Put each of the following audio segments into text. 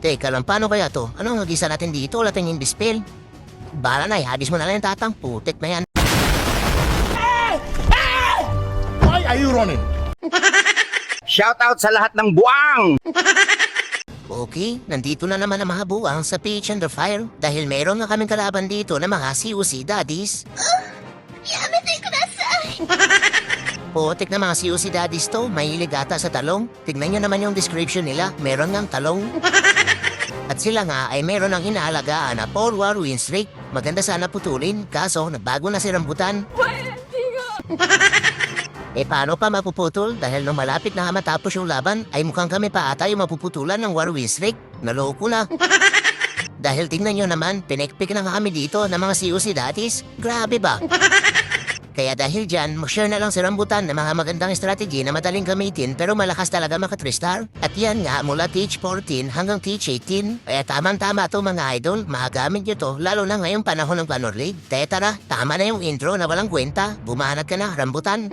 Teka lang, paano kaya to? Anong nagisa natin dito? Wala tayong dispel. Bala na, ihagis mo na lang yung tatang. Putik na yan. Why are you running? Shoutout sa lahat ng buwang! Okay, nandito na naman ang mga buwang sa Pitch and the Fire dahil meron na kaming kalaban dito na mga COC daddies. Putik na mga COC daddies to, mahilig ata sa talong. Tignan nyo naman yung description nila, meron ngang talong. At sila nga ay meron ng inaalagaan na 4-war win streak. Maganda sana putulin, kaso nabago na si Rambutan. Paano pa mapuputol? Dahil nung malapit na matapos yung laban, ay mukhang kami pa ata yung mapuputulan ng war win streak. Naloko na. Dahil tingnan nyo naman, pinekpik na nga kami dito ng mga COC daddies. Grabe ba? Kaya dahil dyan, mag-share na lang si Rambutan ng mga magandang strategy na madaling gamitin pero malakas talaga maka 3-star. At yan nga, mula Teach 14 hanggang Teach 18. Kaya tamang-tama to mga idol, magagamit nyo to lalo na ngayong panahon ng Banner League. Tara, tama na yung intro na walang kwenta. Bumanat ka na, Rambutan.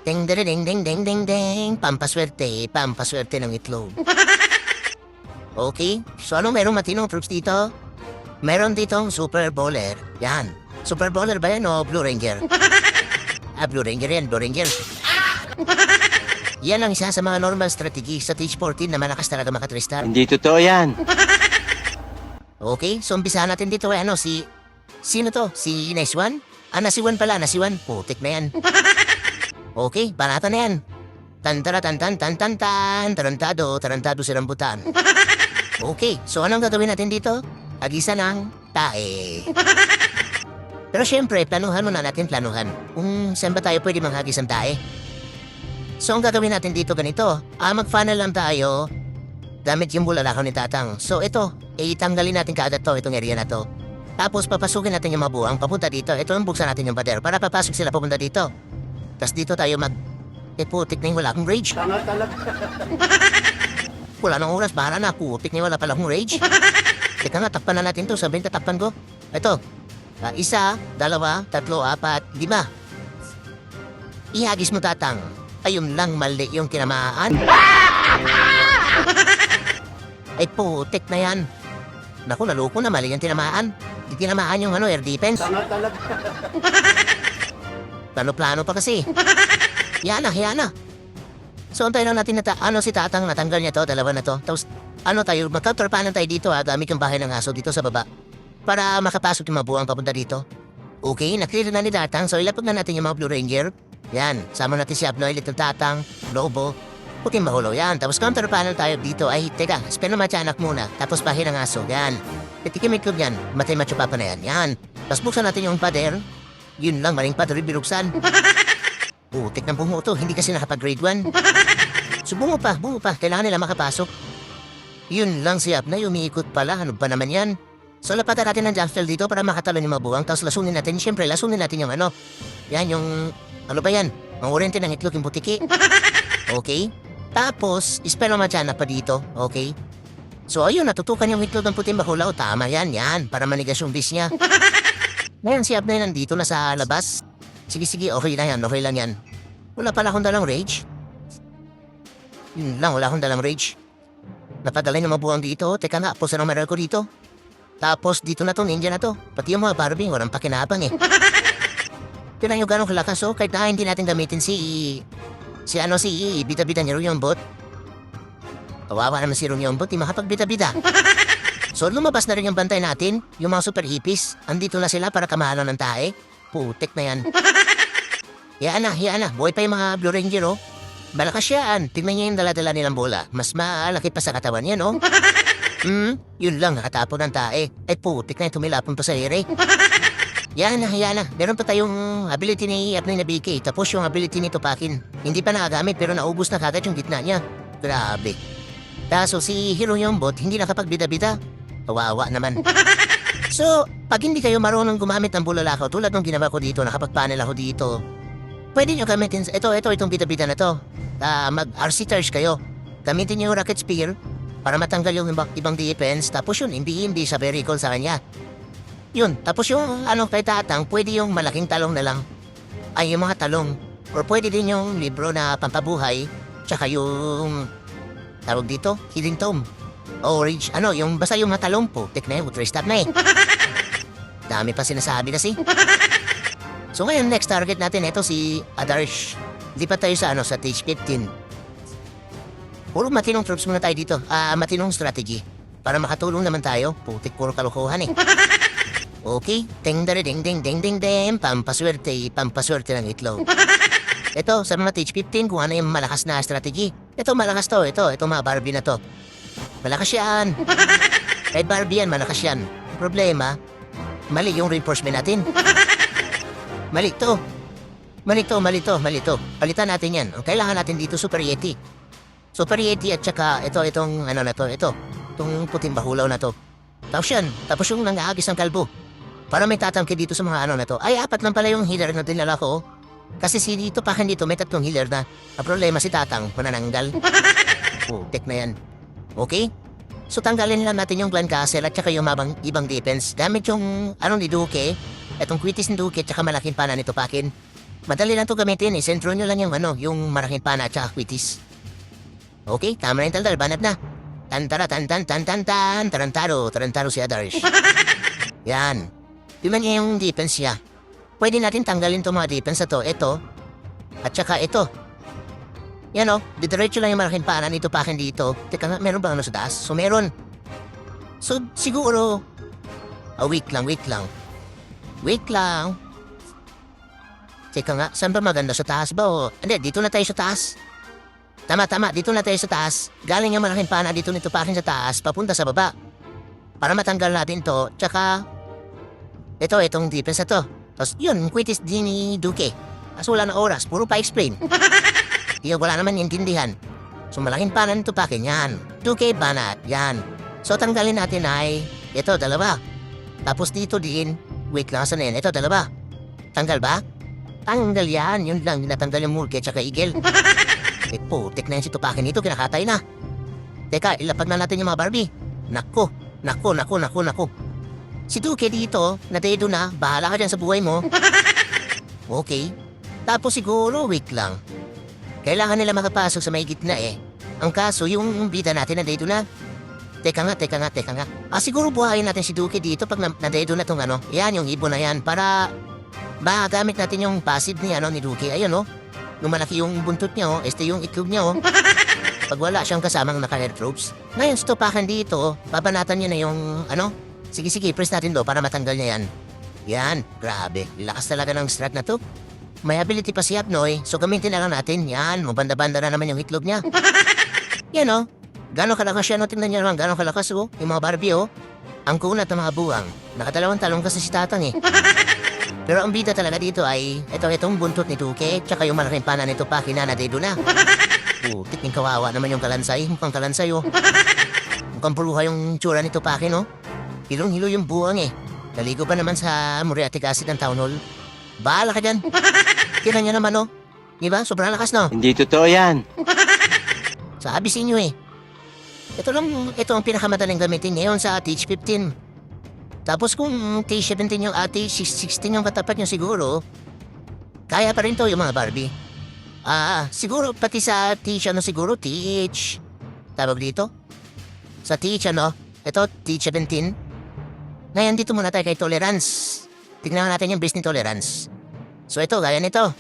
Ding ding ding ding ding ding ding. Pampaswerte ng itlog. Okay, so ano merong matinong troops dito? Meron ditong Super Bowler. Yan. Super Bowler ba yan o Blue Ranger? Blue Ranger yan, Blue Ranger. Yan ang isa sa mga normal strategy sa Teach 14 na malakas talaga maka 3-star. Hindi totoo yan. Okay, so umpisahan natin dito sino to? Si Nice One? Nice One pala, Nice One. Putik na yan. Okay, panata na yan. Tarantado si Rambutan. Okay, so anong gagawin natin dito? Agisa ng tae. Pero syempre, planuhan muna natin kung saan ba tayo pwede manghagis ng tae. So ang gagawin natin dito ganito, mag-funnel lang tayo gamit yung bulalakaw ni Tatang. So ito, itanggalin natin kaagad to, itong area na to. Tapos papasukin natin yung mabuang papunta dito. Ito yung buksan natin yung pader para papasok sila papunta dito. Tapos dito tayo putik na yung wala akong rage. Wala nang oras, bahala na, putik na yung wala pala akong rage. Teka nga, takpan na natin to, sabihin tatakpan ko. Ito. 1, 2, 3, 4, 5. Ihagis mo Tatang. Ayun lang mali yung tinamaan. Ay putik na yan. Naku, naloko na mali yung tinamaan. Di tinamaan yung air defense. Plano-plano pa kasi. Yan na. So antayin lang natin si Tatang natanggal niya to, dalawa na to. Tapos tayo, magka-torpanan tayo dito gamit yung bahay ng aso dito sa baba. Para makapasok yung mabuang papunta dito. Okay, nakilala na ni Tatang. So ilapag na natin yung mga Blue Ranger. Yan, sama natin si Abnoy, Little Tatang, Lobo, puting mahulo. Yan, tapos counter panel tayo dito. Ay, teka, spell na matyanak muna. Tapos bahay ng aso. Yan. Itikimit ko yan. Matay macho papa na yan. Yan. Tapos buksan natin yung pader. Yun lang, maling pader binuksan. Putik ng bungo to. Hindi kasi nakapag-grade 1. So bungo pa. Kailangan nila makapasok. Yun lang si Abnoy, umiikot pala. Ano ba naman yan? So lapatan natin ng Jackfell dito para makatalon yung mabuwang. Tapos lasunin natin yung yan yung, ba yan? Mangurente ng itlog yung butiki. Okay? Tapos, ispelo madyana pa dito. Okay? So ayun, natutukan yung itlog ng puting bakulaw. Tama yan. Para manigas yung bis niya. Ngayon si Abnoy nandito na sa labas. Sige, okay lang yan. Wala pala akong dalang rage. Yun lang, wala akong dalang rage. Napadalay ng mabuwang dito. Teka nga, posa ng meron ko dito. Tapos dito na to, ninja na to. Pati yung mga Barbie, walang pakinabang eh. Tinan nyo gano'ng kalakas kahit na hindi natin gamitin si bida-bida ni Runyon Bot. Kawawa naman si Runyon Bot, di makapagbida-bida. So lumabas na rin yung bantay natin, yung mga super hippies. Andito na sila para kamahalan ng tae. Putik na yan. Yan na. Buhay pa yung mga Blue Ranger Malakas yan. Tingnan niya yung dala-dala nilang bola. Mas malaki pa sa katawan yan Yun lang, nakatapon ng tae. Ay putik na yung tumilapon pa sa ere. Yan na. Meron pa tayong ability ni Abnoy na BK. Tapos yung ability ni Tupakin. Hindi pa nakagamit pero naubos na kagad yung gitna niya. Grabe. Kaso si Hero Yombot hindi nakapagbida-bida. Kawawa naman. So, pag hindi kayo marunong gumamit ng bulalakaw tulad ng ginawa ko dito, nakapag-panel ako dito, pwede nyo gamitin, itong bida-bida na to. Mag-RC charge kayo. Gamitin nyo yung rocket spear para matanggal yung ibang defense. Tapos yun, imbi-imbi sa very cool sa kanya. Yun, tapos yung kay Tatang, pwede yung malaking talong na lang. Ay, yung mga talong. Or pwede din yung libro na pampabuhay. Tsaka yung, tawag dito, Healing Tome. Orange, yung basta yung matalong po. Tek na yun, stop na eh. Dami pa sinasabi kasi. So ngayon, next target natin, ito si Adarsh. Lipat tayo sa stage 15. Puro matinong troops muna tayo dito. Matinong strategy. Para makatulong naman tayo. Putik, puro kalokohan eh. Okay, ding ding ding ding ding ding, pampaswerte ng itlog. Ito, sa mga stage 15, kung ano yung malakas na strategy. Ito, malakas to, ito mga Barbie na to. Malakas yan. Kahit Barbie yan, malakas yan. Problema, mali yung reinforcement natin. Mali to. Palitan natin yan. Ang kailangan natin dito, Super Yeti. Super Yeti at saka itong itong puting bahulaw na to. Tapos yung nangaagis ng kalbo. Para may tatangke dito sa mga na to. Ay, 4 lang pala yung healer na dinala ko. Kasi si dito, pakan dito, may 3 healer na. Ang problema si Tatang, manananggal. Tek na yan. Okay? So tanggalin lang natin yung Glen Castle at saka yung ibang defense. Gamit yung ni Duque. Itong quitis ni Duque at saka malaking pana nito pakin. Madali lang to gamitin eh. Sentro nyo lang yung malaking pana at saka quitis. Okay, tama na yung taldal. Banat na. Tarantado si Adarsh. Yan. Tingnan niya yung defense niya. Pwede natin tanggalin itong mga defense na to. Ito. At saka ito. Yan didiretso lang yung malaking pana nito pakin dito. Teka nga, meron ba sa taas? So meron. So siguro. Wait lang. Teka nga, saan ba maganda sa taas ba o? Hindi, dito na tayo sa taas. Tama, dito na tayo sa taas. Galing yung malaking pana dito nito pakin sa taas, papunta sa baba. Para matanggal natin to, tsaka itong defense na to. Tapos yun, quitis din ni Duque. Kaso wala na oras, puro pa-explain. Wala naman intindihan. So malaking pana nito pakin, yan. Duque, banat, yan. So tanggalin natin ay, ito, 2. Tapos dito din, wait lang, saan yan? Ito, 2. Tanggal ba? Tanggal yan, yun lang, natanggal yung Mulke tsaka Eagle. Putik na yan si Tupakin nito, kinakatay na. Teka, ilapag na natin yung mga Barbie. Nako. Si Duque dito, nadedo na, bahala ka dyan sa buhay mo. Okay. Tapos siguro, wait lang. Kailangan nila makapasok sa may gitna eh. Ang kaso, yung bida natin nadedo na. Teka nga. Siguro buhayin natin si Duque dito pag nadedo na tong yan, yung ibon na yan, para magamit natin yung passive ni Duque. Ayun Yung malaki yung buntot niya yung itlog niya Pag wala siyang kasamang naka-air troops. Ngayon, stopakan dito, babanatan niya na yung Sige, press natin para matanggal niya yan. Yan, grabe. Lakas talaga ng strat na to. May ability pa si Abnoy, so gamitin na lang natin. Yan, mabanda-banda na naman yung itlog niya. Yan Gano'ng kalakas yan tingnan niyo naman, gano'ng kalakas yung mga Barbie Ang kunat ng mga buwang. Nakadalawang talong kasi si Tatang eh. Pero ang bida talaga dito ay itong buntot ni Duque tsaka yung malaking pana nito pa kinanadedo na. Putik yung kawawa naman yung kalansay. Mukhang kalansay Mukhang puluha yung tsura nito pakin Hilong-hilo yung buwang eh. Naligo pa naman sa muriatic acid ng town hall. Bahala ka dyan. Tira niya naman Diba? Sobrang lakas Hindi totoo yan. Sabi sa inyo eh. Ito ang pinakamadaling gamitin ngayon sa stage 15. Tapos kung T17 yung T16 yung katapat nyo siguro, kaya pa rin to yung mga Barbie. Siguro pati sa TH siguro, TH. Tawag dito? Sa TH ito T17. Ngayon dito muna tayo kay Tolerance. Tignan natin yung base ni Tolerance. So ito, gaya nito.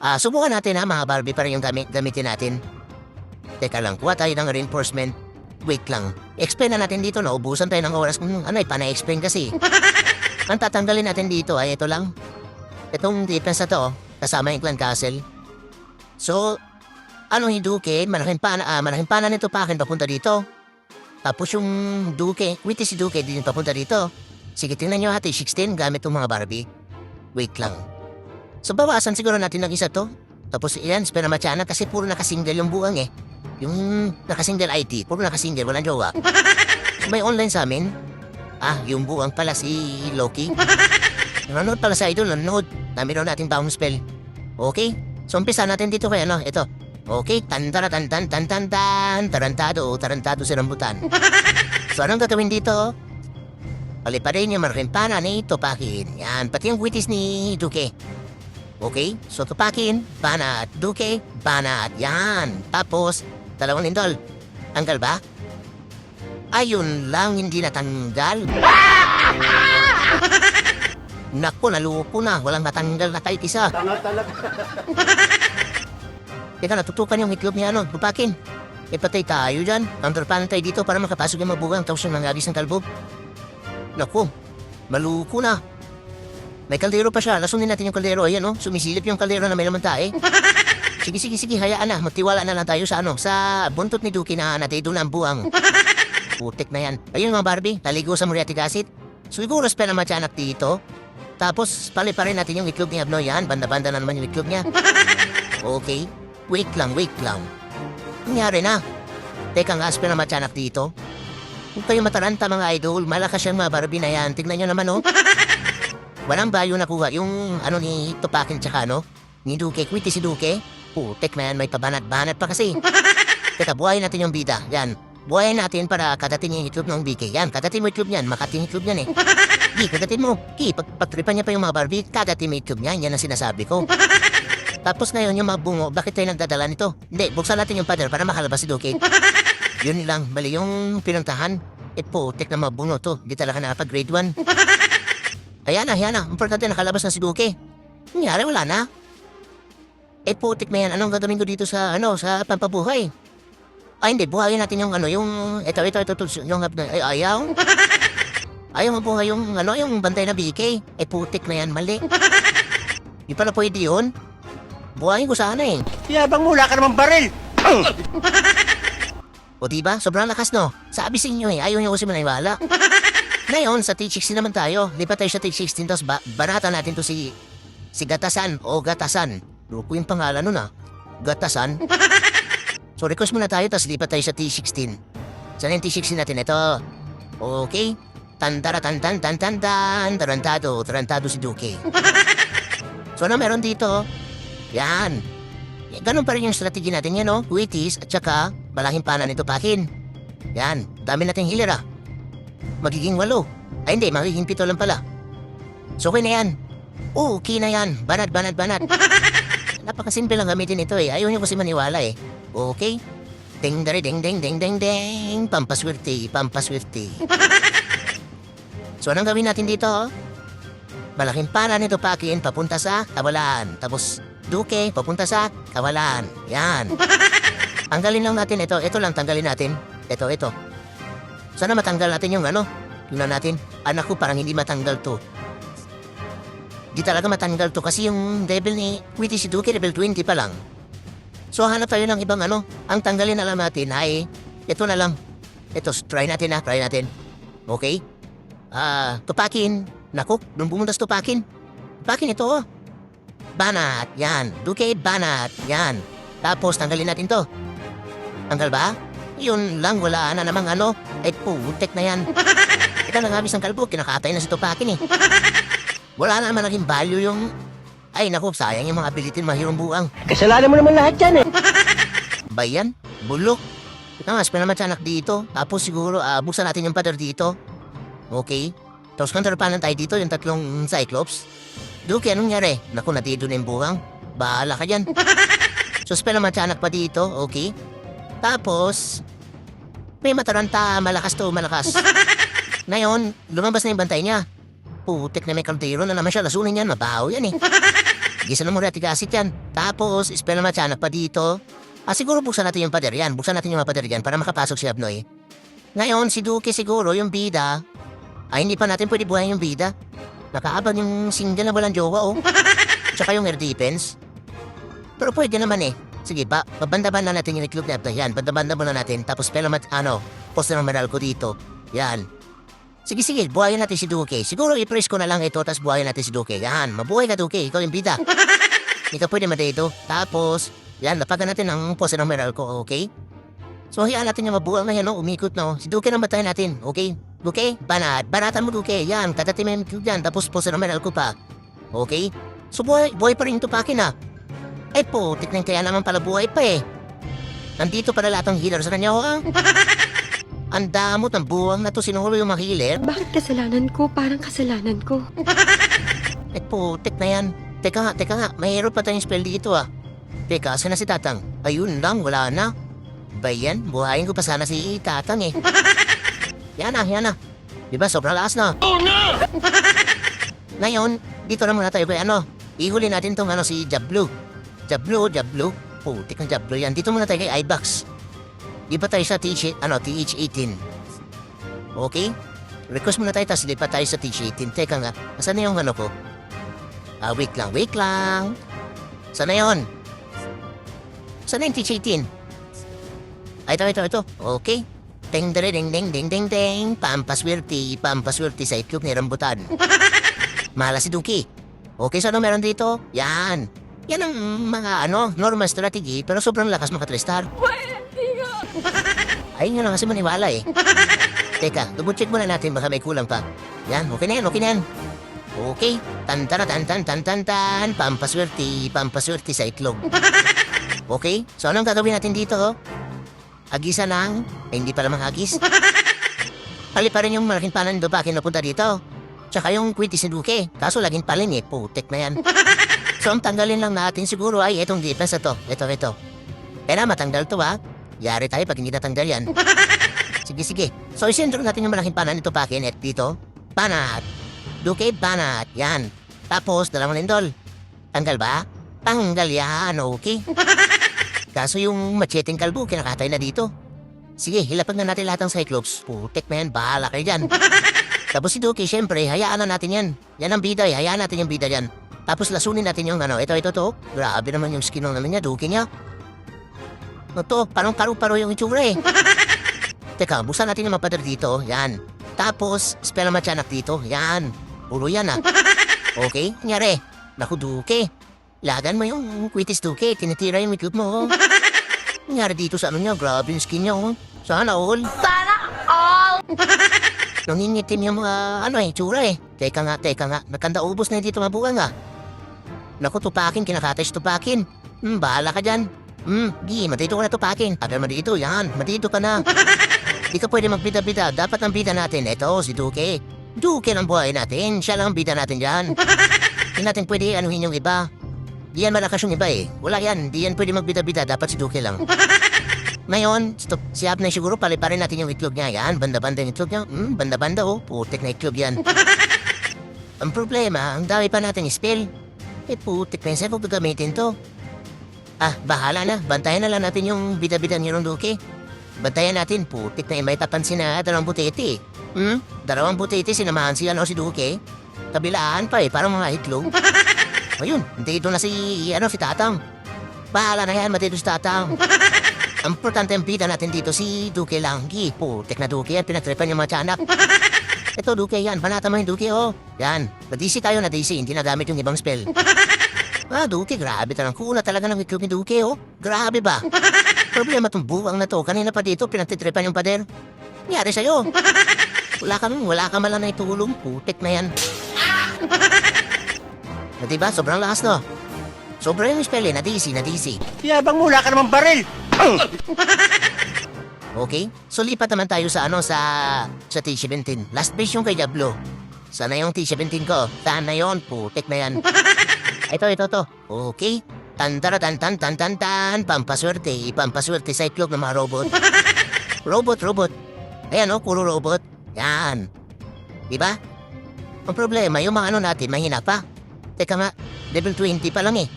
Subukan natin mga Barbie pa rin yung gamitin natin. Teka lang, kuha tayo ng reinforcement. Wait lang. Explain na natin dito, naubusan tayo ng oras kung pana-explain kasi. Ang tatanggalin natin dito ay ito lang. Itong defense na to, kasama yung Glen Castle. So, yung Duque, malaking pana nito pakin papunta dito. Tapos yung Duque, si Duque din papunta dito. Sige, tingnan nyo T16 gamit itong mga Barbie. Wait lang. So, bawasan siguro natin ng isa to. Tapos yan, spera machana kasi puro nakasingle yung buwang eh. Yung nakasingle IT, puro nakasingle, walang jowa. May online sa amin. Yung buwang pala si Loki. Nanonood pala sa idol, nanonood. Dami daw nating bounce spell. Okay? So, umpisa natin dito kaya ito. Okay, tarantado si rambutan. So, anong gagawin dito? Paliparin yung malaking pana ni Tupakin. Yan, pati yung quitis ni Duque. Okay, so Tupakin, banat, Duque, banat. Yan, tapos, 2 lindol. Tanggal ba? Ayun lang, hindi natanggal. Naku, nalupo na. Walang natanggal na kahit isa. Teka, natutukan yung itlog niya, Tupakin. Patay tayo dyan. Underpanan tayo dito para makapasok yung mabugang tapos yung nangagis ng kalbo. Naku, maluko na. May kaldero pa siya. Lasunin natin yung kaldero. Ayan, sumisilip yung kaldero na may laman tayo. Sige, hayaan na. Magtiwala na lang tayo sa sa buntot ni Duki na doon ang buwang. Putik na yan. Ayun mga Barbie, taligo sa muriatic acid. Siguro spell na matyanak dito. Tapos, paliparin natin yung itlog ni Abnoy yan. Banda-banda na naman yung itlog niya. Okay. Wait lang. Nangyari na. Teka nga, spell na matyanak dito. Huwag kayo mataranta mga idol. Malakas yung mga Barbie na yan. Tignan nyo naman, Walang bayo nakuha yung ni Tupakin tsaka ni Duke. Kwiti si Duke. Putik na yan, may pabanat-banat pa kasi. Teka, buhayin natin yung bida. Yan. Buhayin natin para kadatin yung itlog ng BK. Yan, kadatin mo itlog niyan. Makating itlog niyan kadatin mo. Pagtripan niya pa yung mga Barbie, kadatin mo itlog niyan. Yan ang sinasabi ko. Tapos ngayon yung mga bungo, bakit tayo nagdadala nito? Hindi, buksan natin yung pader para makalabas si Duke. Yun lang, mali yung pinuntahan. Putik na mga bungo to. Hindi talaga nakapag-grade 1. Ayan na. Importante nakalabas na si Duke. Nangyari, wala na. Putik na yan. Anong gagawin ko dito sa pampabuhay? Ay, hindi. Buhayin natin yung ito, yung ayaw. Ayaw mabuhay yung bantay na BK. Putik na yan. Mali. Di pala pwede yun. Buhayin ko sana Yabang mula ka naman baril! O diba? Sobrang lakas Sabi sa inyo ayaw niyo kasi maniwala. Ngayon, sa T16 naman tayo. Lipat tayo sa T16 tapos barata natin to si Gatasan o Gatasan. Luko yung pangalan nun Gatasan. So request muna tayo tapos lipat tayo sa T16. Saan yung T16 natin? Ito. Okay. Tarantado si Duke. So ano meron dito? Yan. Ganun pa rin yung strategy natin yan Wheaties at saka balahing pana nito Pakin. Yan. Dami nating healer Magiging 8. Ay hindi, magiging 7 lang pala. So okay na yan. Okay na yan. Banat. Napakasimple lang gamitin ito Ayaw nyo kasi maniwala Okay? Ding. Pampaswerte. So anong gawin natin dito Malaking pana nito Pakin papunta sa kawalan. Tapos Duke papunta sa kawalan. Yan. Tanggalin lang natin ito. Ito lang tanggalin natin. Ito. Sana matanggal natin yung Tingnan natin. Anak ko parang hindi matanggal to. Di talaga matanggal to kasi yung level ni Witty si Duke level 20 pa lang. So hanap tayo ng ibang Ang tanggalin na lang natin ay ito na lang. Ito, try natin. Okay? Tupakin. Naku, nung bumuntas Tupakin. Tupakin ito Banat, yan. Duke, banat, yan. Tapos tanggalin natin to. Tanggal ba? Yun lang, wala na namang putek na yan. Ito na ngabis ng kalbo, kinakatay na si Tupakin Wala na naman naging value yung... Ay naku, sayang yung mga ability ng mahirong buang. Kasalanan mo naman lahat yan Bayan, bulok. Ito nga, spell naman siya anak dito. Tapos siguro, buksan natin yung pader dito. Okay. Tapos counterpanan tayo dito, yung 3 Cyclops. Duke, anong nangyari? Naku, natido na yung buwang. Bahala ka dyan. So, spell naman siya anak pa dito, okay? Tapos, may mataranta, malakas. Ngayon, lumabas na yung bantay niya. Putik na may kaldero na naman siya. Lasunin yan, mabaho yan Gisa na mo retic acid yan. Tapos, spell naman siya anak pa dito. Siguro buksan natin yung pader yan. Buksan natin yung mga pader yan para makapasok si Abnoy. Ngayon, si Duke siguro, yung bida. Hindi pa natin pwede buhayin yung bida. Nakaabang yung single na walang jowa Tsaka yung air defense. Pero pwede naman Sige pa, pabanda-banda natin yung itlog na ito. Yan, banda-banda muna natin. Tapos pelamat, poste ng medal ko dito. Yan. Sige, buhayin natin si Duke. Siguro i-press ko na lang ito, tapos buhayin natin si Duke. Yan, mabuhay ka Duke, ikaw yung bida. Ikaw pwede madito. Tapos, yan, napagan natin ang poste ng medal ko, okay? So, hayaan natin yung mabuhay na yan, umikot na Si Duke na matayin natin, okay? Duke, banatan mo Duke, yan, katatimen ko yan, tapos poste ng medal ko pa. Okay? So, buhay pa rin ito Pakin putik na kaya naman pala buhay pa Nandito pala lahat ng healer sa kanya Ang damot ng buwang na to, sinuhulo yung mga healer. Bakit kasalanan ko? Parang kasalanan ko. Putik na yan. Teka nga, mayroon pa tayong spell dito Teka, saan na si Tatang? Ayun lang, wala na. Bayan, buhayin ko pa sana si Tatang Yan na. Diba, sobrang lakas na. Oh, no! Ngayon, dito na muna tayo kay ihuli natin tong si Jablo. Jablo. Putik ng Jablo yan. Dito muna tayo kay Ibox. Iba tayo sa TH18. Okay? Request muna tayo, tapos lipat tayo sa TH18. Teka nga, asan na yung ko? Wait lang. Saan na yun? Saan na yung TH18? Ito. Okay. Ding. Pampaswerte sa itlog ni rambutan. Mahala si Duki. Okay, so ano meron dito? Yan ang mga normal strategy, pero sobrang lakas maka-3-star. Ayun nga lang kasi maniwala eh. Teka, double-check muna natin, baka may kulang pa. Yan, okay na yan. Okay, tan. Pampaswerte sa itlog. Okay, so anong gagawin natin dito? Agisa ng, hindi pala mag-agis. Hali pa rin yung malaking panan do bakit napunta dito. Tsaka yung kwitis ni Duque, kaso laging palin putek na yan. So ang tanggalin lang natin siguro ay itong defense na to. Ito. Kaya matanggal to Yari tayo pag hindi natanggal yan. Sige. So isentro natin yung malaking panan nito pakin at dito. Panat. Duque, panat. Yan. Tapos, dalawang lindol. Tanggal ba? Tanggal yan, okay. Kaso yung macheteng kalbo, kinakatay na dito. Sige, hilapag na natin lahat ng Cyclops. Putek na yan, bahala kayo dyan. Tapos si Duque, syempre, hayaan na natin yan. Yan ang bida, hayaan natin yung bida yan. Tapos lasunin natin yung ito. Grabe naman yung skin ng niya, Duque niya. Parang paru-paro yung itsura eh. Teka, buksan natin yung mapadar dito, yan. Tapos, spell matyanak dito, yan. Puro yan Okay, nangyari. Naku, Duque. Lagan mo yung kwitis, Duque. Tinitira yung mikrob mo. Nangyari dito sa niya, grabe yung skin niya. Sana all. Nangingitim yung mga tsura eh. Teka nga. Nakanda ubos na dito mabuka nga. Naku, tupakin, kinakatay sa tupakin. Bahala ka dyan. Matito ka na tupakin. Tagal mo dito, yan. Matito ka na. Di ka pwede magbida-bida. Dapat ang bida natin, ito, si Duque. Duque ng buhay natin. Siya lang ang bida natin dyan. Hindi natin pwede anuhin yung iba. Di yan malakas yung iba eh. Wala yan. Di yan pwede magbida-bida. Dapat si Duque lang. Ngayon, si Abner siguro paliparin natin yung itlog niya. Yan, banda-banda yung itlog niya. Banda-banda putik na itlog yan. Ang problema, ang dami pa natin spell. Putik na yun. Saan kung gagamitin to? Bahala na. Bantayan na lang natin yung bida-bida niyo ng Duque. Bantayan natin. Putik na yun. May tapansin na dalawang butete. Dalawang butete, sinamahan si Duque. Kabilaan pa parang mga itlog. Ayun, dito na si Tatang. Bahala na yan, matito si Tatang. Ang importante ang bida natin dito si Duque Langgi. Putek na Duque yan, pinagtripan yung mga tiyanak. Ito Duque yan, banata mo yung Duque Yan, na-DC tayo, hindi nagamit yung ibang spell. Duque, grabe talagang kuna talaga ng itlog ni Duque Grabe ba? Problema tong buwang na to, kanina pa dito pinagtitripan yung pader. Nangyari sa'yo. Wala ka malang na itulong, putek na yan. Diba? Sobrang lakas no? Sobrang yung spell na-DC. Yabang mula ka naman baril! Okay, so lipat naman tayo sa T-17. Last base yung kay Diablo. Sana yung T-17 ko? Saan na yun? Putek na yan. Ito. Okay. Tan. Pampaswerte sa itlog ng mga robot. Robot. Ayan puro robot. Yan. Diba? Ang problema, yung mga natin, mahina pa. Teka nga, level 20 pa lang eh.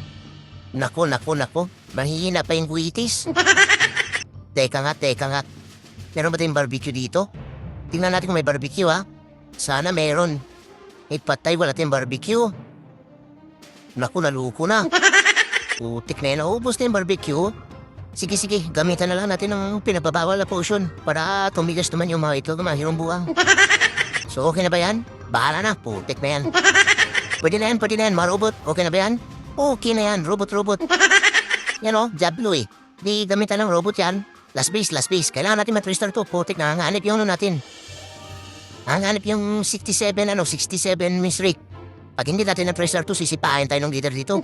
Nako. Mahihina pa yung guitis. Teka nga. Meron ba tayong barbecue dito? Tingnan natin kung may barbecue Sana meron. Patay, wala tayong barbecue. Naku, naluko na. Putik na yan, naubos na yung barbecue. Sige, gamitan na lang natin ng pinababawal na potion para tumigas naman yung mga itlog ng mga hirong buwang. So, okay na ba yan? Bahala na, putik na yan. Pwede na yan, mga robot. Okay na ba yan? Okay na yan, robot. Yan Diablo eh. Di gamitan ng robot yan. Last base. Kailangan natin mat-restart to. Putik na, hanganip yung natin. Hanganip yung 67 Miss Rick. Pag hindi natin na-restart to, sisipahin tayo ng leader dito.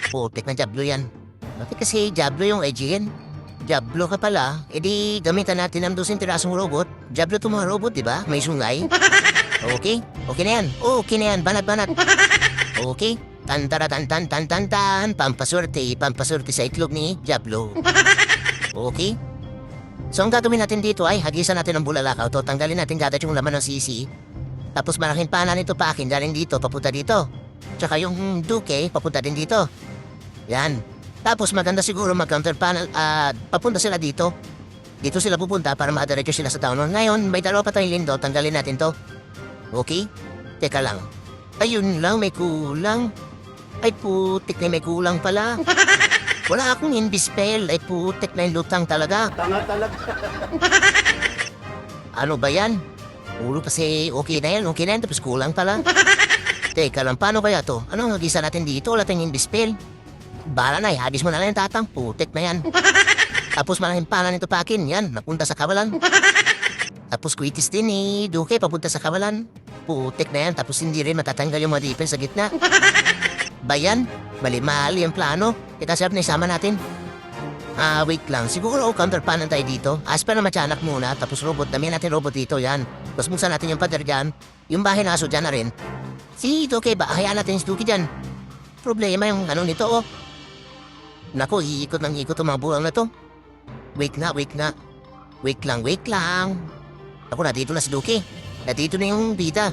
Putik na Diablo yan. Bakit kasi Diablo yung IGN? Diablo ka pala, edi gamitan natin ng 12 tirasong robot. Diablo to mga robot, diba? May sungay. Okay na yan, banat. Okay, tan. Pampaswerte sa itlog ni Diablo. Okay. So ang gagawin natin dito ay hagisan natin ang bulalakaw to. Tanggalin natin agad yung laman ng sisi. Tapos malaking pana nito pa akin galing dito papunta dito. Tsaka yung duke papunta din dito. Yan. Tapos maganda siguro mag-counter panel papunta sila dito. Dito sila pupunta para madiretso sila sa town hall. Ngayon, may dalawa pa tayong lindot. Tanggalin natin to. Okay? Teka lang. Ayun lang, may kulang. Ay putik na may kulang pala. Wala akong inbispel. Ay putik na yung lutang talaga. Tanga talaga. Ano ba yan? Ulo kasi okay na yan. Okay na yan. Tapos kulang pala. Teka lang, paano kaya to? Ano ang hagisa natin dito? Wala tayong inbispel. Bala na, ihagis mo na lang yung tatang. Putik na yan. Tapos malaking pana nito pa akin. Yan, napunta sa kawalan. Tapos kwitis din eh. Duke, papunta sa kawalan. Putik na yan. Tapos hindi rin matatanggal yung mga dipin sa gitna. Bayan, mali-mali yung plano. Kita sarap na isama natin. Wait lang. Siguro counter panan tayo dito. Asper na matyanak muna. Tapos robot. Damihan natin robot dito. Yan. Tapos buksan natin yung pader dyan. Yung bahay na aso dyan na rin. Si Duke, hayaan natin si Duke dyan. Problema yung ano nito oh. Naku, iikot ng ikot ang mga bulang na to. Wait na. Wait lang. Ako, nandito na si Duki. Nandito na yung bida.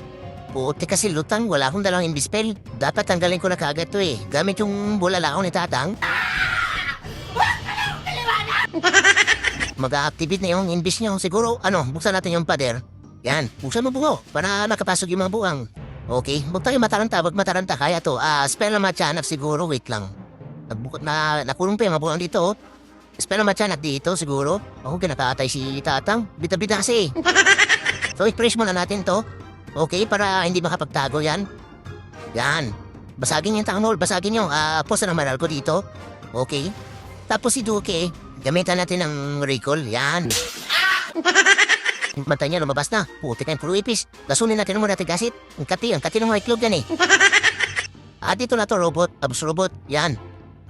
Puti kasi lutang, wala akong dalang inbispel. Dapat tanggalin ko na kagad to eh. Gamit yung bulalakaw ni Tatang. Mag-a-activate na yung inbis niya. Siguro, buksan natin yung pader. Yan, buksan mo bungo para makapasok yung mga buwang. Okay, huwag tayo mataranta. Kaya to. Spell na matyanak siguro, wait lang. Nakulong pa yung mga buwang dito oh. Espero matyanak dito siguro. Ako kinakatay si Tatang. Bida-bida kasi. So i-press muna natin to. Okay, para hindi makapagtago yan. Yan. Basagin yung town hall. Basagin yung posa ng maral ko dito. Okay. Tapos si Duke, gamitan natin ng recall. Yan. Mantay niya lumabas na. Puti ka yung puro ipis. Gasunin natin muna natin gasit. Ang kati ng mga iklog yan eh. Dito na to robot. Tapos robot. Yan.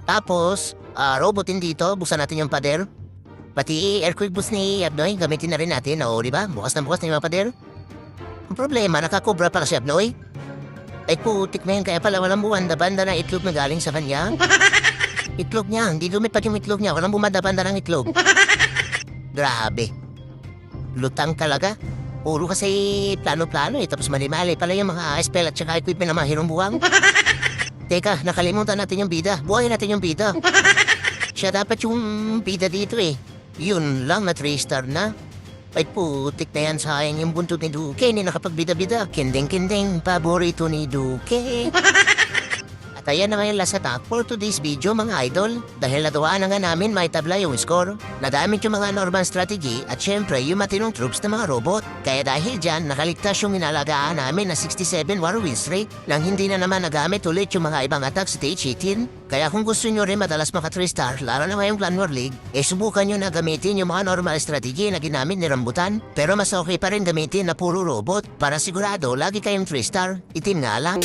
Tapos, robot din dito, buksan natin yung pader. Pati air quick boost ni Abnoy, gamitin na rin natin. Oo, di ba? Bukas na yung mga pader. Ang problema, nakakobra pala si Abnoy. Ay putik na yun, kaya pala walang bumanda-banda na itlog na galing sa kanya. Itlog niya, hindi lumipad yung itlog niya. Walang bumanda-banda ng itlog. Grabe. Lutang talaga. Puro kasi plano-plano eh. Tapos mali-mali pala yung mga spell at saka equipment na mga hirumbuwang. Teka, nakalimutan natin yung bida. Buhayin natin yung bida. Siya dapat yung bida dito eh. Yun lang na 3-star na. Ay putik na yan, sayang yung buntot ni Duke. Hindi nakapagbida-bida. Kinding-kinding, paborito ni Duke. At ayan na ngayon last attack for today's video mga idol. Dahil natuwaan na nga namin may tabla yung score. Nadamit yung mga normal strategy at syempre yung matinong troops na mga robot. Kaya dahil dyan, nakaligtas yung inalagaan namin na 67 war win streak nang hindi na naman nagamit ulit yung mga ibang attack stage 18. Kaya kung gusto nyo rin madalas maka 3-star, lalo na ngayong Clan War League, subukan nyo na gamitin yung mga normal strategy na ginamit ni Rambutan. Pero mas okay pa rin gamitin na puro robot para sigurado lagi kayong 3-star. Itim nga lang.